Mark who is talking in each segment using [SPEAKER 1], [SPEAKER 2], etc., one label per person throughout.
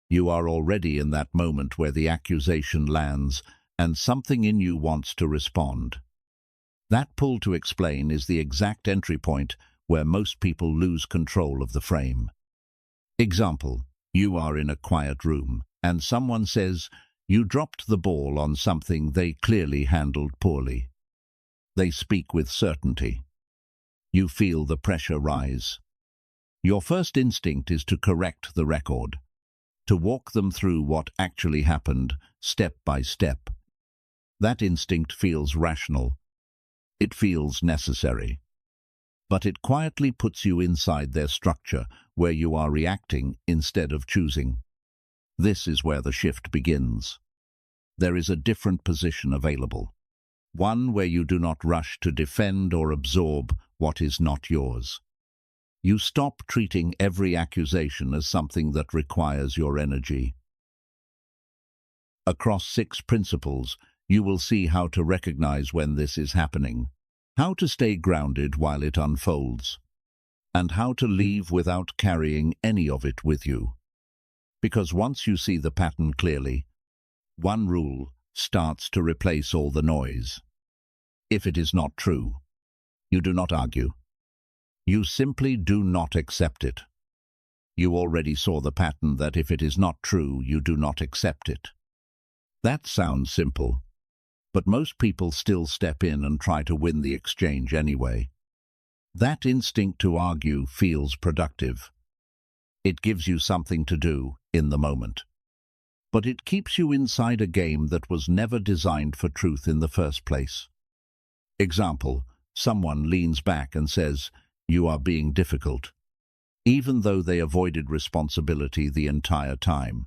[SPEAKER 1] You are already in that moment where the accusation lands and something in you wants to respond. That pull to explain is the exact entry point where most people lose control of the frame. Example, you are in a quiet room and someone says you dropped the ball on something they clearly handled poorly. They speak with certainty. You feel the pressure rise. Your first instinct is to correct the record, to walk them through what actually happened, step by step. That instinct feels rational. It feels necessary. But it quietly puts you inside their structure, where you are reacting instead of choosing. This is where the shift begins. There is a different position available. One where you do not rush to defend or absorb what is not yours. You stop treating every accusation as something that requires your energy. Across 6 principles, you will see how to recognize when this is happening, how to stay grounded while it unfolds, and how to leave without carrying any of it with you. Because once you see the pattern clearly, one rule starts to replace all the noise. If it is not true, you do not argue. You simply do not accept it. You already saw the pattern that if it is not true, you do not accept it. That sounds simple, but most people still step in and try to win the exchange anyway. That instinct to argue feels productive. It gives you something to do in the moment. But it keeps you inside a game that was never designed for truth in the first place. Example, someone leans back and says, "You are being difficult," even though they avoided responsibility the entire time.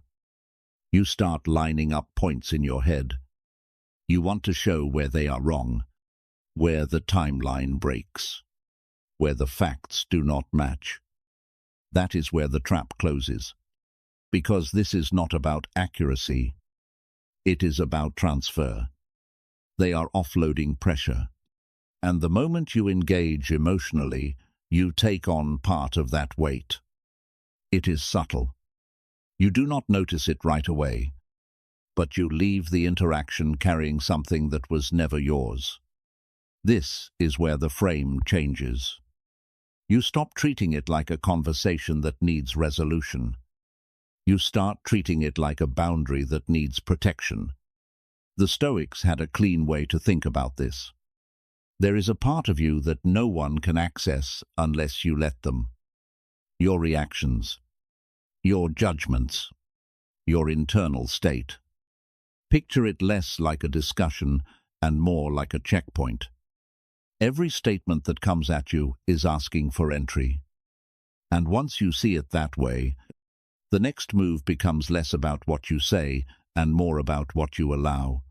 [SPEAKER 1] You start lining up points in your head. You want to show where they are wrong, where the timeline breaks, where the facts do not match. That is where the trap closes. Because this is not about accuracy, it is about transfer. They are offloading pressure. And the moment you engage emotionally, you take on part of that weight. It is subtle. You do not notice it right away, but you leave the interaction carrying something that was never yours. This is where the frame changes. You stop treating it like a conversation that needs resolution. You start treating it like a boundary that needs protection. The Stoics had a clean way to think about this. There is a part of you that no one can access unless you let them. Your reactions, your judgments, your internal state. Picture it less like a discussion and more like a checkpoint. Every statement that comes at you is asking for entry. And once you see it that way, the next move becomes less about what you say and more about what you allow.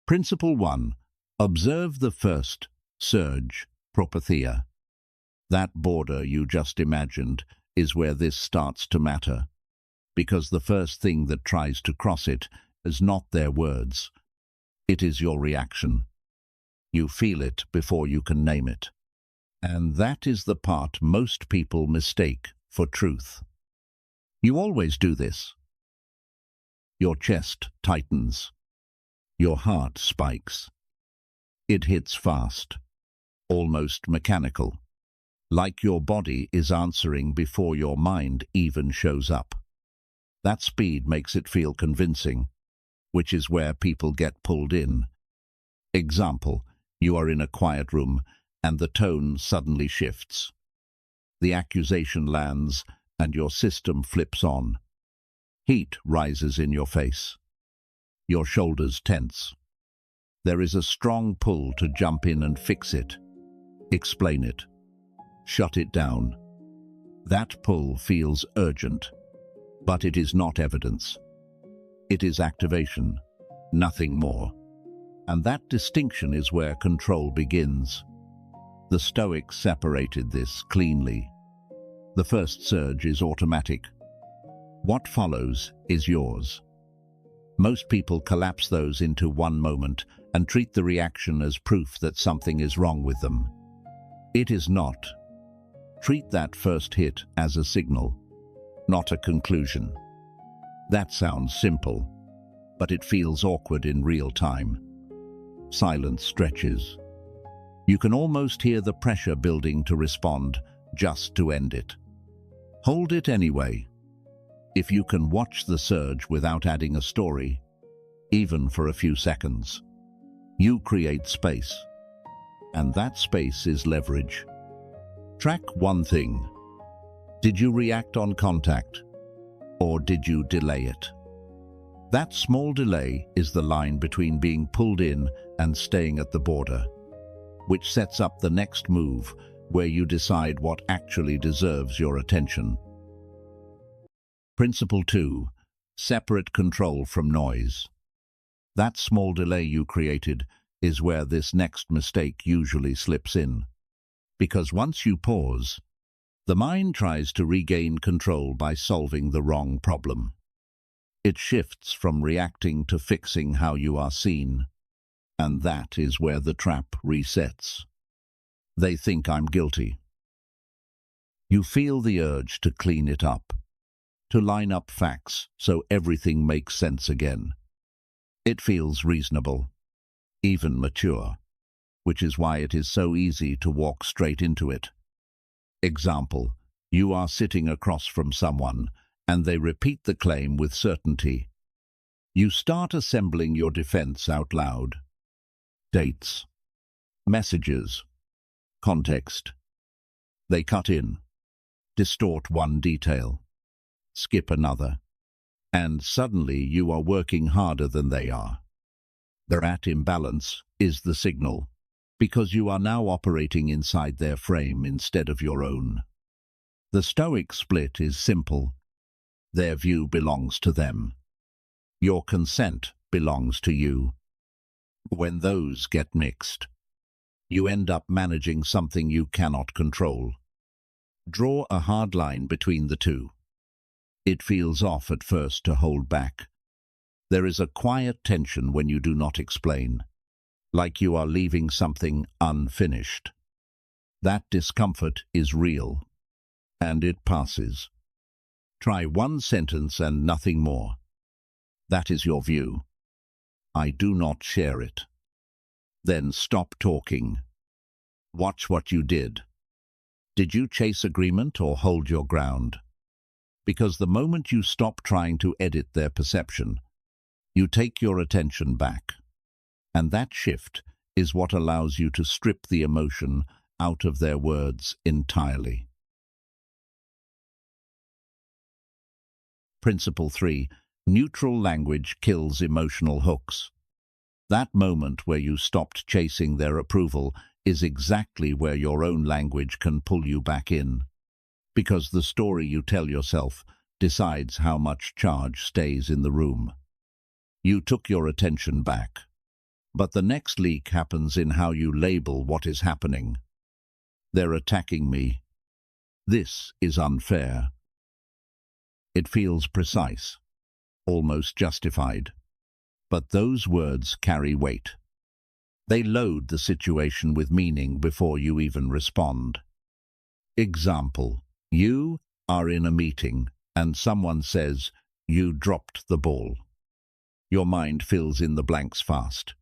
[SPEAKER 1] Principle 1. Observe the first surge, propathia. That border you just imagined is where this starts to matter, because the first thing that tries to cross it is not their words. It is your reaction. You feel it before you can name it. And that is the part most people mistake for truth. You always do this. Your chest tightens. Your heart spikes. It hits fast, almost mechanical, like your body is answering before your mind even shows up. That speed makes it feel convincing, which is where people get pulled in. Example, you are in a quiet room and the tone suddenly shifts. The accusation lands and your system flips on. Heat rises in your face. Your shoulders tense. There is a strong pull to jump in and fix it, explain it, shut it down. That pull feels urgent, but it is not evidence. It is activation, nothing more. And that distinction is where control begins. The Stoics separated this cleanly. The first surge is automatic. What follows is yours. Most people collapse those into one moment and treat the reaction as proof that something is wrong with them. It is not. Treat that first hit as a signal, not a conclusion. That sounds simple, but it feels awkward in real time. Silence stretches. You can almost hear the pressure building to respond, just to end it. Hold it anyway. If you can watch the surge without adding a story, even for a few seconds, you create space. And that space is leverage. Track one thing. Did you react on contact, or did you delay it? That small delay is the line between being pulled in and staying at the border, which sets up the next move where you decide what actually deserves your attention. Principle 2. Separate control from noise. That small delay you created is where this next mistake usually slips in. Because once you pause, the mind tries to regain control by solving the wrong problem. It shifts from reacting to fixing how you are seen, and that is where the trap resets. They think I'm guilty. You feel the urge to clean it up, to line up facts so everything makes sense again. It feels reasonable, even mature, which is why it is so easy to walk straight into it. Example, you are sitting across from someone and they repeat the claim with certainty. You start assembling your defense out loud. Dates, messages, context. They cut in, distort one detail, skip another, and suddenly you are working harder than they are. That imbalance is the signal, because you are now operating inside their frame instead of your own. The Stoic split is simple. Their view belongs to them. Your consent belongs to you. When those get mixed, you end up managing something you cannot control. Draw a hard line between the two. It feels off at first to hold back. There is a quiet tension when you do not explain, like you are leaving something unfinished. That discomfort is real, and it passes. Try one sentence and nothing more. That is your view. I do not share it. Then stop talking. Watch what you did. Did you chase agreement or hold your ground? Because the moment you stop trying to edit their perception, you take your attention back. And that shift is what allows you to strip the emotion out of their words entirely. Principle 3. Neutral language kills emotional hooks. That moment where you stopped chasing their approval is exactly where your own language can pull you back in. Because the story you tell yourself decides how much charge stays in the room. You took your attention back. But the next leak happens in how you label what is happening. They're attacking me. This is unfair. It feels precise, almost justified. But those words carry weight. They load the situation with meaning before you even respond. Example, you are in a meeting and someone says, "You dropped the ball." Your mind fills in the blanks fast.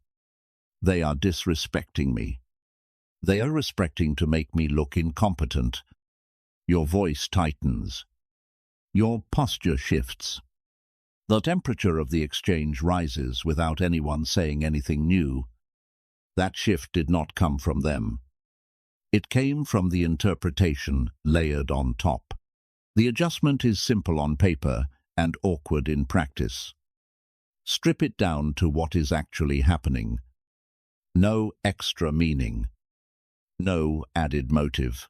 [SPEAKER 1] They are disrespecting me. They are respecting to make me look incompetent. Your voice tightens. Your posture shifts. The temperature of the exchange rises without anyone saying anything new. That shift did not come from them. It came from the interpretation layered on top. The adjustment is simple on paper and awkward in practice. Strip it down to what is actually happening. No extra meaning. No added motive.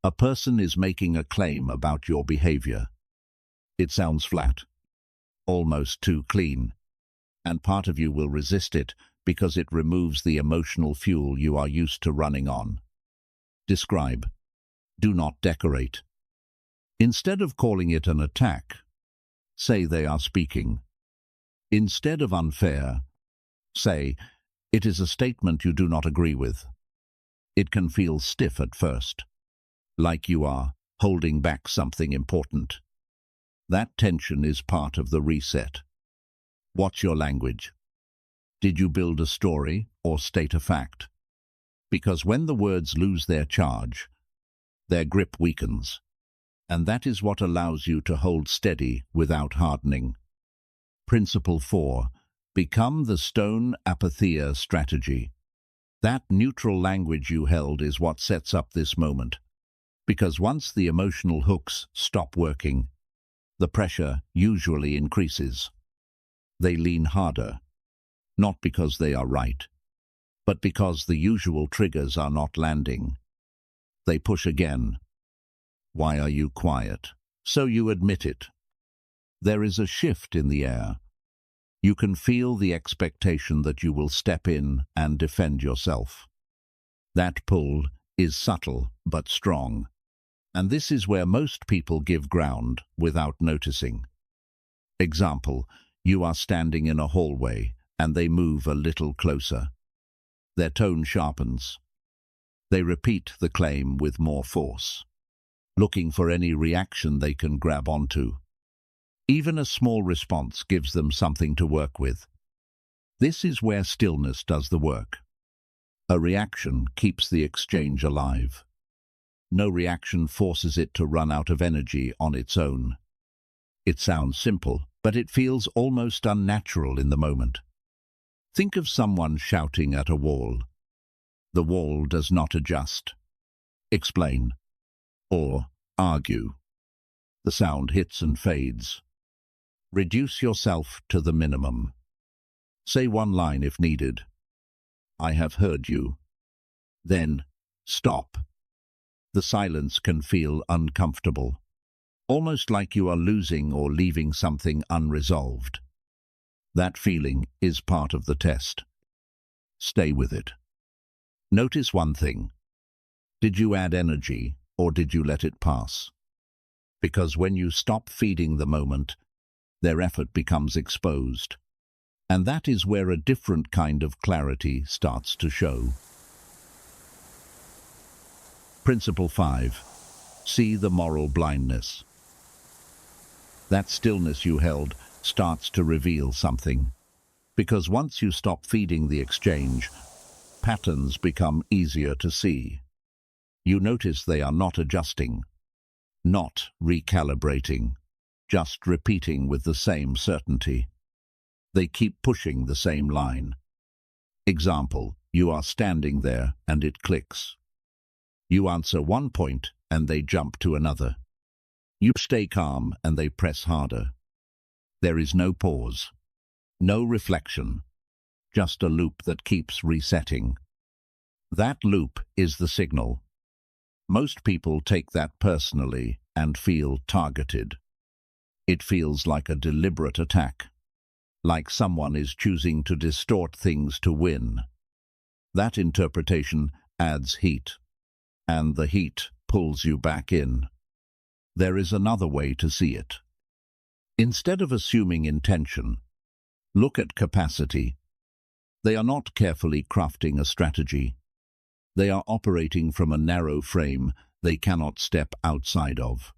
[SPEAKER 1] A person is making a claim about your behavior. It sounds flat, almost too clean, and part of you will resist it because it removes the emotional fuel you are used to running on. Describe. Do not decorate. Instead of calling it an attack, say they are speaking. Instead of unfair, say, it is a statement you do not agree with. It can feel stiff at first, like you are holding back something important. That tension is part of the reset. What's your language? Did you build a story or state a fact? Because when the words lose their charge, their grip weakens, and that is what allows you to hold steady without hardening. Principle 4. Become the stone apatheia strategy. That neutral language you held is what sets up this moment. Because once the emotional hooks stop working, the pressure usually increases. They lean harder, not because they are right, but because the usual triggers are not landing. They push again. Why are you quiet? So you admit it. There is a shift in the air. You can feel the expectation that you will step in and defend yourself. That pull is subtle but strong, and this is where most people give ground without noticing. Example, you are standing in a hallway and they move a little closer. Their tone sharpens. They repeat the claim with more force, looking for any reaction they can grab onto. Even a small response gives them something to work with. This is where stillness does the work. A reaction keeps the exchange alive. No reaction forces it to run out of energy on its own. It sounds simple, but it feels almost unnatural in the moment. Think of someone shouting at a wall. The wall does not adjust, explain, or argue. The sound hits and fades. Reduce yourself to the minimum. Say one line if needed. I have heard you. Then, stop. The silence can feel uncomfortable, almost like you are losing or leaving something unresolved. That feeling is part of the test. Stay with it. Notice one thing. Did you add energy or did you let it pass? Because when you stop feeding the moment, their effort becomes exposed. And that is where a different kind of clarity starts to show. Principle 5. See the moral blindness. That stillness you held starts to reveal something. Because once you stop feeding the exchange, patterns become easier to see. You notice they are not adjusting, not recalibrating, just repeating with the same certainty. They keep pushing the same line. Example, you are standing there and it clicks. You answer one point and they jump to another. You stay calm and they press harder. There is no pause, no reflection, just a loop that keeps resetting. That loop is the signal. Most people take that personally and feel targeted. It feels like a deliberate attack, like someone is choosing to distort things to win. That interpretation adds heat, and the heat pulls you back in. There is another way to see it. Instead of assuming intention, look at capacity. They are not carefully crafting a strategy. They are operating from a narrow frame they cannot step outside of.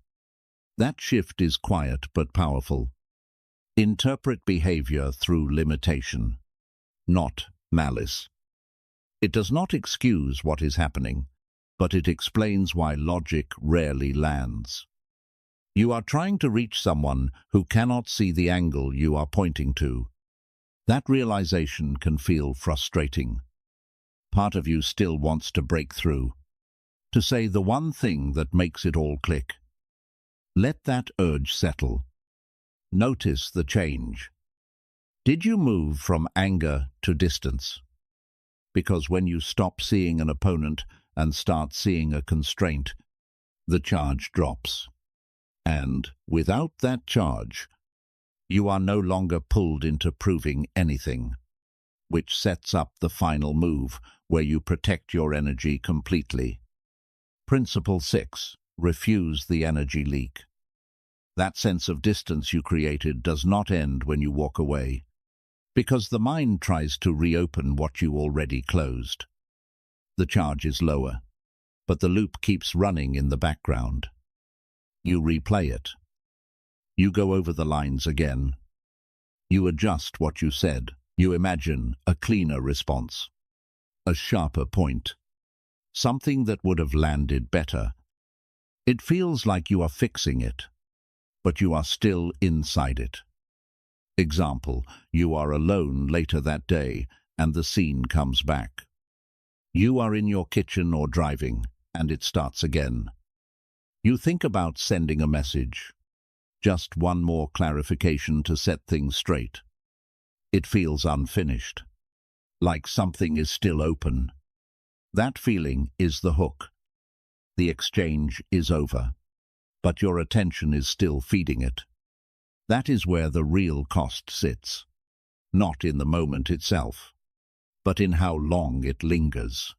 [SPEAKER 1] That shift is quiet but powerful. Interpret behavior through limitation, not malice. It does not excuse what is happening, but it explains why logic rarely lands. You are trying to reach someone who cannot see the angle you are pointing to. That realization can feel frustrating. Part of you still wants to break through, to say the one thing that makes it all click. Let that urge settle. Notice the change. Did you move from anger to distance? Because when you stop seeing an opponent and start seeing a constraint, the charge drops. And without that charge, you are no longer pulled into proving anything, which sets up the final move where you protect your energy completely. Principle 6. Refuse the energy leak. That sense of distance you created does not end when you walk away, because the mind tries to reopen what you already closed. The charge is lower, but the loop keeps running in the background. You replay it. You go over the lines again. You adjust what you said. You imagine a cleaner response, a sharper point, something that would have landed better. It feels like you are fixing it, but you are still inside it. Example, you are alone later that day and the scene comes back. You are in your kitchen or driving, and it starts again. You think about sending a message. Just one more clarification to set things straight. It feels unfinished, like something is still open. That feeling is the hook. The exchange is over, but your attention is still feeding it. That is where the real cost sits, not in the moment itself, but in how long it lingers.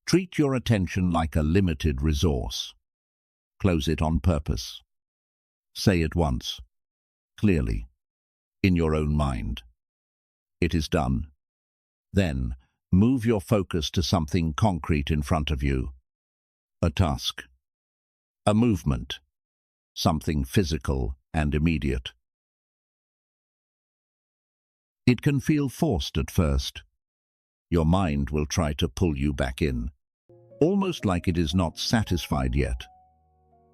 [SPEAKER 1] Treat your attention like a limited resource. Close it on purpose. Say it once, clearly, in your own mind. It is done. Then, move your focus to something concrete in front of you. A task. A movement. Something physical and immediate. It can feel forced at first. Your mind will try to pull you back in, almost like it is not satisfied yet.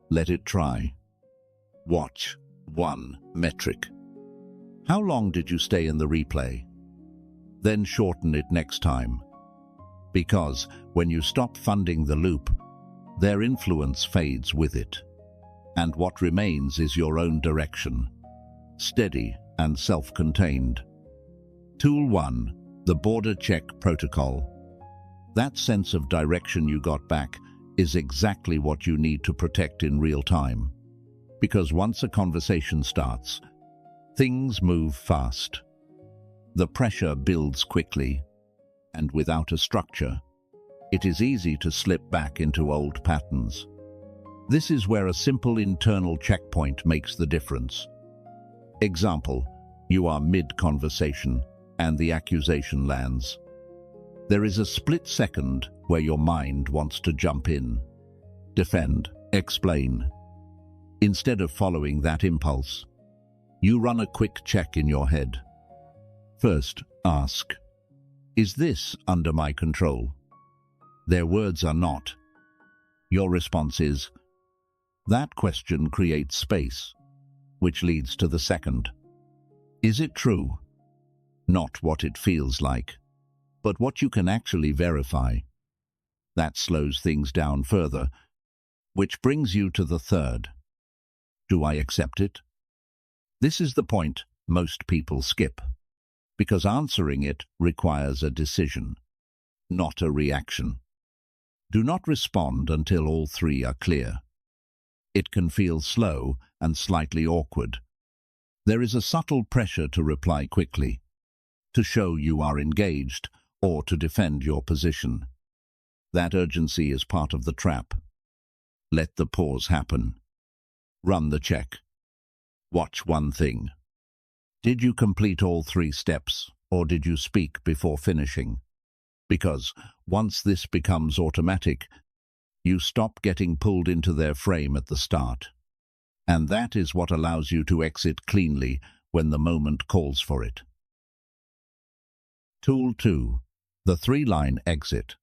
[SPEAKER 1] Let it try. Watch. 1. Metric. How long did you stay in the replay? Then shorten it next time. Because when you stop funding the loop, their influence fades with it. And what remains is your own direction, steady and self-contained. Tool 1. The border check protocol. That sense of direction you got back is exactly what you need to protect in real time. Because once a conversation starts, things move fast. The pressure builds quickly, and without a structure, it is easy to slip back into old patterns. This is where a simple internal checkpoint makes the difference. Example, you are mid-conversation and the accusation lands. There is a split second where your mind wants to jump in, defend, explain. Instead of following that impulse, you run a quick check in your head. First, ask, is this under my control? Their words are not. Your response is, that question creates space, which leads to the second. Is it true? Not what it feels like, but what you can actually verify. That slows things down further, which brings you to the third. Do I accept it? This is the point most people skip, because answering it requires a decision, not a reaction. Do not respond until all three are clear. It can feel slow and slightly awkward. There is a subtle pressure to reply quickly, to show you are engaged or to defend your position. That urgency is part of the trap. Let the pause happen. Run the check. Watch one thing. Did you complete all 3 steps, or did you speak before finishing? Because once this becomes automatic, you stop getting pulled into their frame at the start. And that is what allows you to exit cleanly when the moment calls for it. Tool 2. The 3-line exit.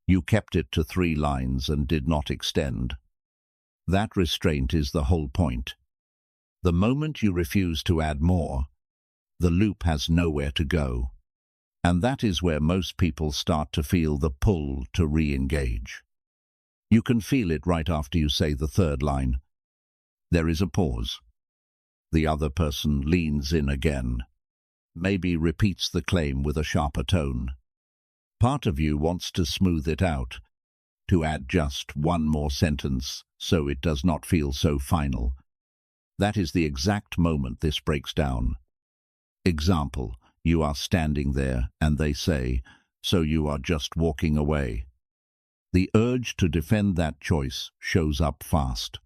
[SPEAKER 1] You kept it to 3 lines and did not extend. That restraint is the whole point. The moment you refuse to add more, the loop has nowhere to go. And that is where most people start to feel the pull to re-engage. You can feel it right after you say the 3rd line. There is a pause. The other person leans in again, maybe repeats the claim with a sharper tone. Part of you wants to smooth it out, to add just one more sentence so it does not feel so final. That is the exact moment this breaks down. Example, you are standing there and they say, so you are just walking away. The urge to defend that choice shows up fast.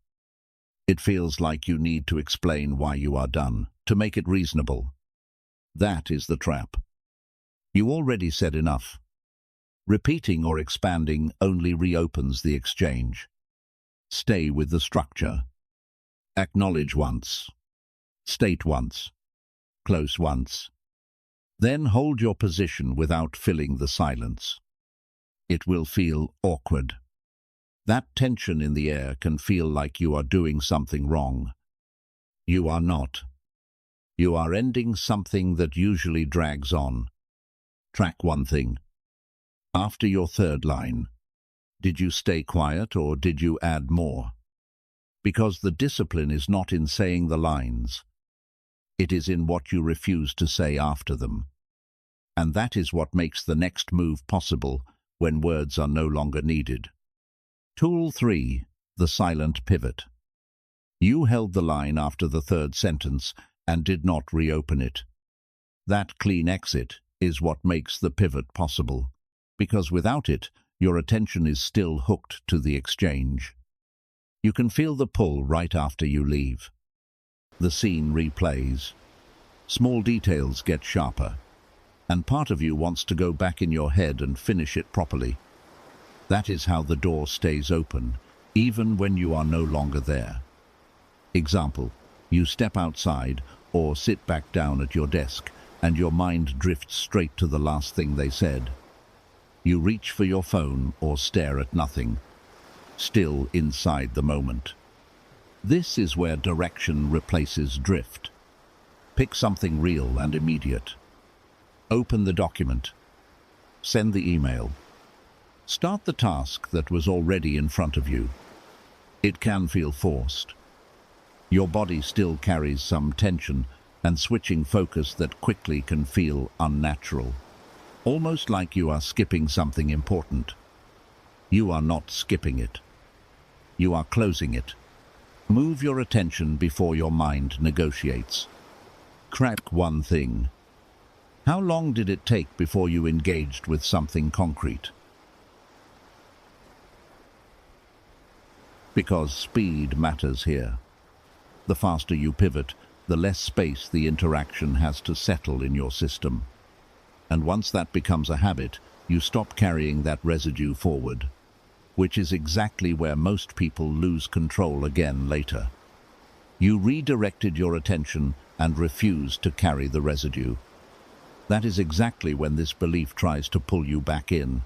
[SPEAKER 1] It feels like you need to explain why you are done, to make it reasonable. That is the trap. You already said enough. Repeating or expanding only reopens the exchange. Stay with the structure. Acknowledge once. State once. Close once. Then hold your position without filling the silence. It will feel awkward. That tension in the air can feel like you are doing something wrong. You are not. You are ending something that usually drags on. Track one thing. After your third line, did you stay quiet or did you add more? Because the discipline is not in saying the lines. It is in what you refuse to say after them. And that is what makes the next move possible when words are no longer needed. Tool 3. The silent pivot. You held the line after the third sentence and did not reopen it. That clean exit is what makes the pivot possible, because without it, your attention is still hooked to the exchange. You can feel the pull right after you leave. The scene replays. Small details get sharper, and part of you wants to go back in your head and finish it properly. That is how the door stays open, even when you are no longer there. Example, you step outside or sit back down at your desk and your mind drifts straight to the last thing they said. You reach for your phone or stare at nothing, still inside the moment. This is where direction replaces drift. Pick something real and immediate. Open the document. Send the email. Start the task that was already in front of you. It can feel forced. Your body still carries some tension, and switching focus that quickly can feel unnatural. Almost like you are skipping something important. You are not skipping it. You are closing it. Move your attention before your mind negotiates. Crack one thing. How long did it take before you engaged with something concrete? Because speed matters here. The faster you pivot, the less space the interaction has to settle in your system. And once that becomes a habit, you stop carrying that residue forward, which is exactly where most people lose control again later. You redirected your attention and refused to carry the residue. That is exactly when this belief tries to pull you back in,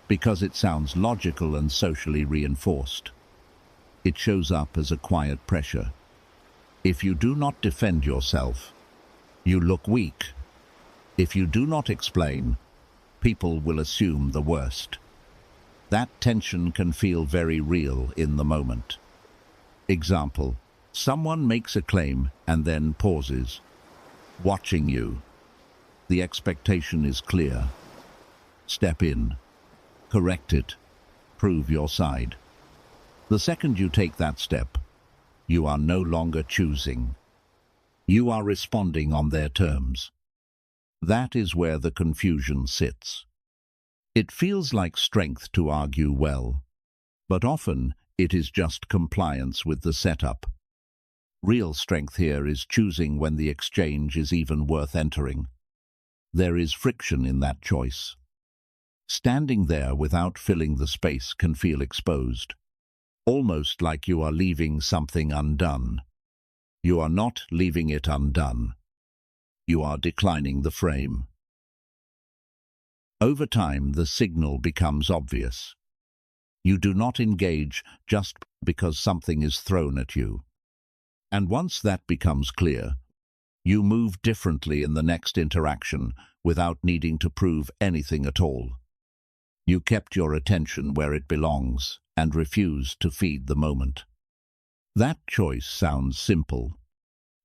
[SPEAKER 1] because it sounds logical and socially reinforced. It shows up as a quiet pressure. If you do not defend yourself, you look weak. If you do not explain, people will assume the worst. That tension can feel very real in the moment. Example, someone makes a claim and then pauses, watching you. The expectation is clear. Step in, correct it, prove your side. The second you take that step, you are no longer choosing. You are responding on their terms. That is where the confusion sits. It feels like strength to argue well, but often it is just compliance with the setup. Real strength here is choosing when the exchange is even worth entering. There is friction in that choice. Standing there without filling the space can feel exposed, almost like you are leaving something undone. You are not leaving it undone. You are declining the frame. Over time, the signal becomes obvious. You do not engage just because something is thrown at you. And once that becomes clear, you move differently in the next interaction without needing to prove anything at all. You kept your attention where it belongs and refused to feed the moment. That choice sounds simple,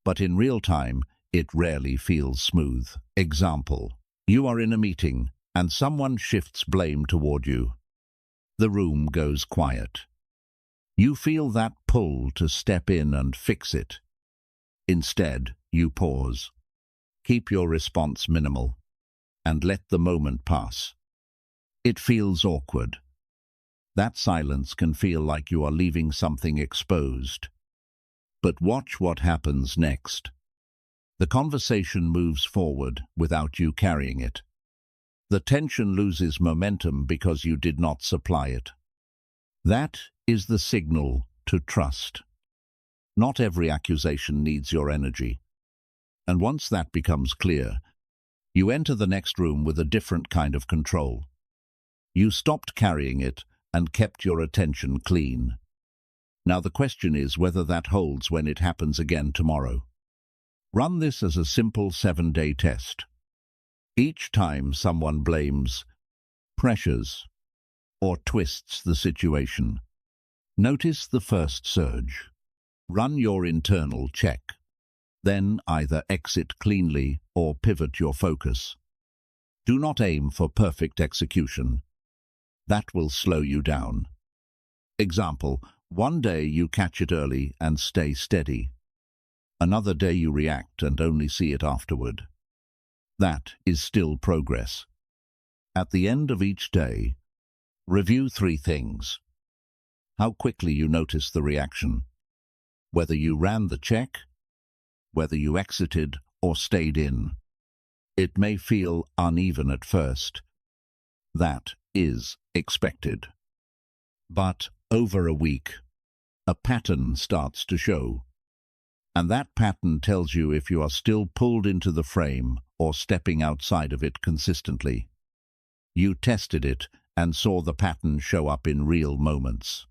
[SPEAKER 1] but in real time, it rarely feels smooth. Example, you are in a meeting and someone shifts blame toward you. The room goes quiet. You feel that pull to step in and fix it. Instead, you pause. Keep your response minimal and let the moment pass. It feels awkward. That silence can feel like you are leaving something exposed. But watch what happens next. The conversation moves forward without you carrying it. The tension loses momentum because you did not supply it. That is the signal to trust. Not every accusation needs your energy. And once that becomes clear, you enter the next room with a different kind of control. You stopped carrying it and kept your attention clean. Now the question is whether that holds when it happens again tomorrow. Run this as a simple 7-day test. Each time someone blames, pressures, or twists the situation, notice the first surge. Run your internal check. Then either exit cleanly or pivot your focus. Do not aim for perfect execution. That will slow you down. Example, one day you catch it early and stay steady. Another day you react and only see it afterward. That is still progress. At the end of each day, review 3 things. How quickly you notice the reaction. Whether you ran the check, whether you exited or stayed in. It may feel uneven at first. That is expected. But over a week, a pattern starts to show. And that pattern tells you if you are still pulled into the frame or stepping outside of it consistently. You tested it and saw the pattern show up in real moments.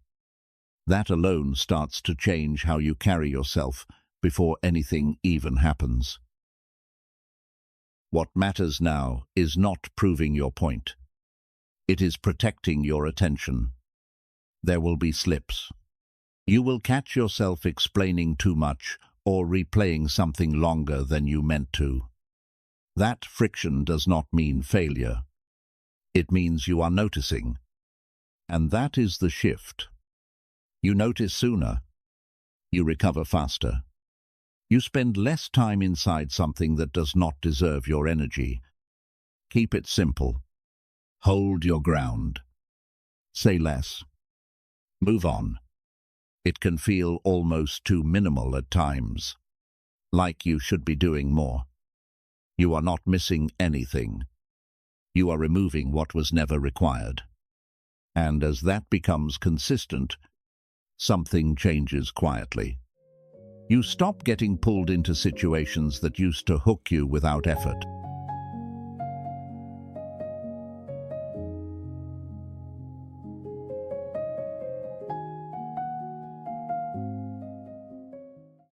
[SPEAKER 1] That alone starts to change how you carry yourself before anything even happens. What matters now is not proving your point. It is protecting your attention. There will be slips. You will catch yourself explaining too much or replaying something longer than you meant to. That friction does not mean failure. It means you are noticing. And that is the shift. You notice sooner. You recover faster. You spend less time inside something that does not deserve your energy. Keep it simple. Hold your ground. Say less. Move on. It can feel almost too minimal at times, like you should be doing more. You are not missing anything. You are removing what was never required. And as that becomes consistent, something changes quietly. You stop getting pulled into situations that used to hook you without effort.